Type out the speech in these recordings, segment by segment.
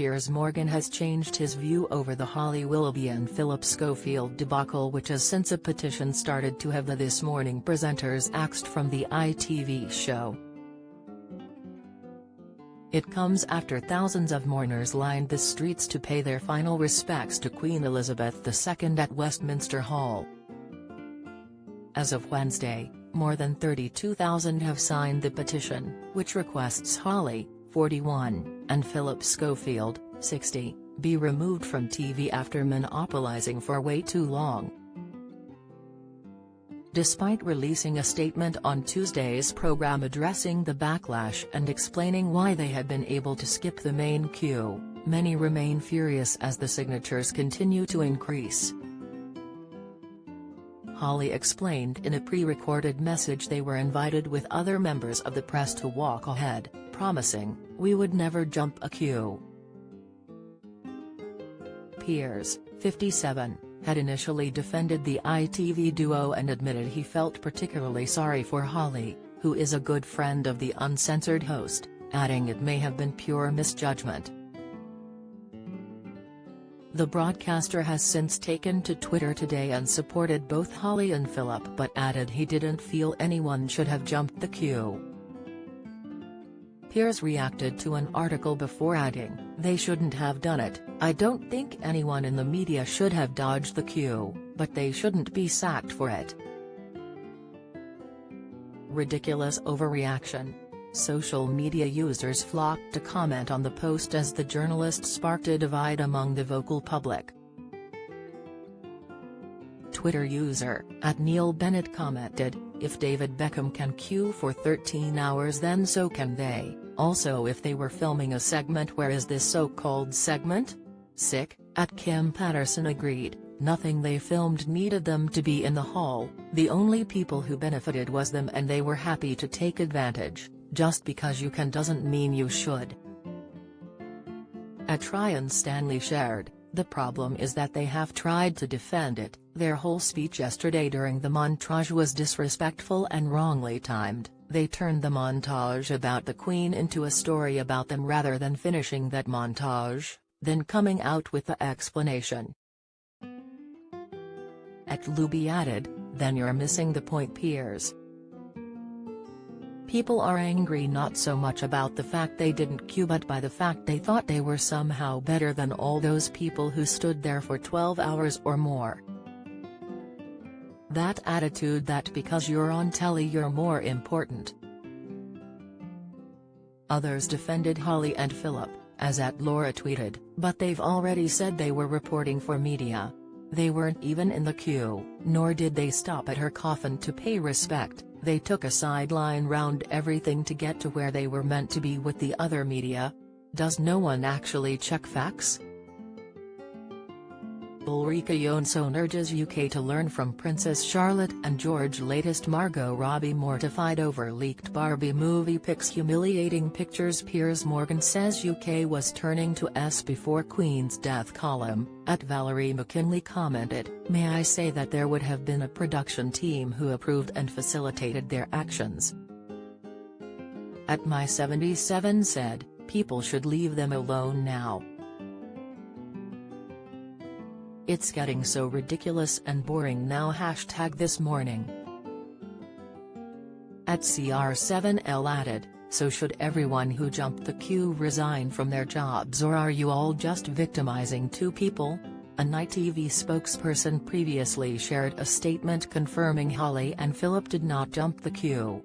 Piers Morgan has changed his view over the Holly Willoughby and Philip Schofield debacle, which has since a petition started to have the This Morning presenters axed from the ITV show. It comes after thousands of mourners lined the streets to pay their final respects to Queen Elizabeth II at Westminster Hall. As of Wednesday, more than 32,000 have signed the petition, which requests Holly, 41, and Philip Schofield, 60, be removed from TV after monopolizing for way too long. Despite releasing a statement on Tuesday's program addressing the backlash and explaining why they had been able to skip the main queue, many remain furious as the signatures continue to increase. Holly explained in a pre-recorded message they were invited with other members of the press to walk ahead, promising, "We would never jump a queue." Piers, 57, had initially defended the ITV duo and admitted he felt particularly sorry for Holly, who is a good friend of the uncensored host, adding it may have been pure misjudgment. The broadcaster has since taken to Twitter today and supported both Holly and Philip, but added he didn't feel anyone should have jumped the queue. Piers reacted to an article before adding, "They shouldn't have done it. I don't think anyone in the media should have dodged the queue, but they shouldn't be sacked for it." Ridiculous overreaction. Social media users flocked to comment on the post as the journalist sparked a divide among the vocal public. Twitter user @NeilBennett commented, "If David Beckham can queue for 13 hours then so can they. Also, if they were filming a segment, where is this so-called segment? Sick." @Kim Patterson agreed, "Nothing they filmed needed them to be in the hall, the only people who benefited was them and they were happy to take advantage. Just because you can doesn't mean you should." Ryan Stanley shared, "The problem is that they have tried to defend it. Their whole speech yesterday during the montage was disrespectful and wrongly timed. They turned the montage about the Queen into a story about them rather than finishing that montage, then coming out with the explanation." Luby added, "Then you're missing the point, Piers. People are angry not so much about the fact they didn't queue but by the fact they thought they were somehow better than all those people who stood there for 12 hours or more. That attitude that because you're on telly you're more important." Others defended Holly and Philip, as @Laura tweeted, "But they've already said they were reporting for media. They weren't even in the queue, nor did they stop at her coffin to pay respect. They took a sideline round everything to get to where they were meant to be with the other media. Does no one actually check facts?" Ulrika Jonsson urges UK to learn from Princess Charlotte and George. Latest Margot Robbie mortified over leaked Barbie movie pics. Humiliating pictures. Piers Morgan says UK was turning to S before Queen's death. Column, @Valerie McKinley commented, "May I say that there would have been a production team who approved and facilitated their actions." @My77 said, "People should leave them alone now. It's getting so ridiculous and boring now." #This Morning. @CR7L added, "So should everyone who jumped the queue resign from their jobs, or are you all just victimizing two people?" An ITV spokesperson previously shared a statement confirming Holly and Philip did not jump the queue.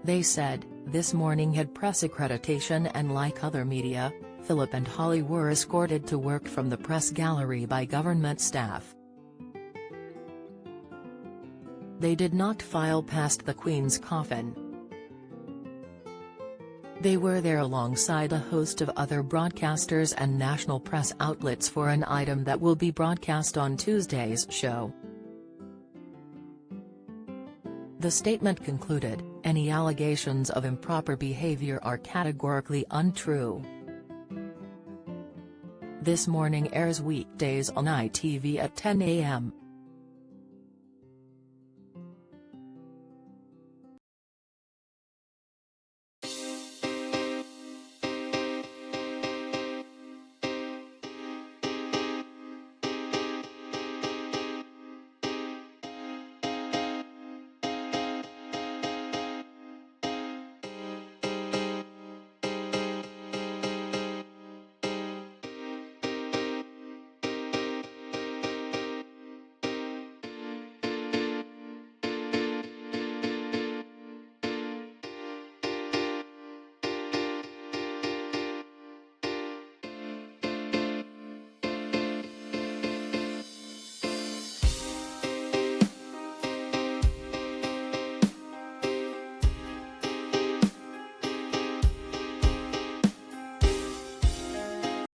They said, This Morning had press accreditation and like other media, Philip and Holly were escorted to work from the press gallery by government staff. They did not file past the Queen's coffin. They were there alongside a host of other broadcasters and national press outlets for an item that will be broadcast on Tuesday's show. The statement concluded, "Any allegations of improper behavior are categorically untrue." This Morning airs weekdays on ITV at 10 a.m.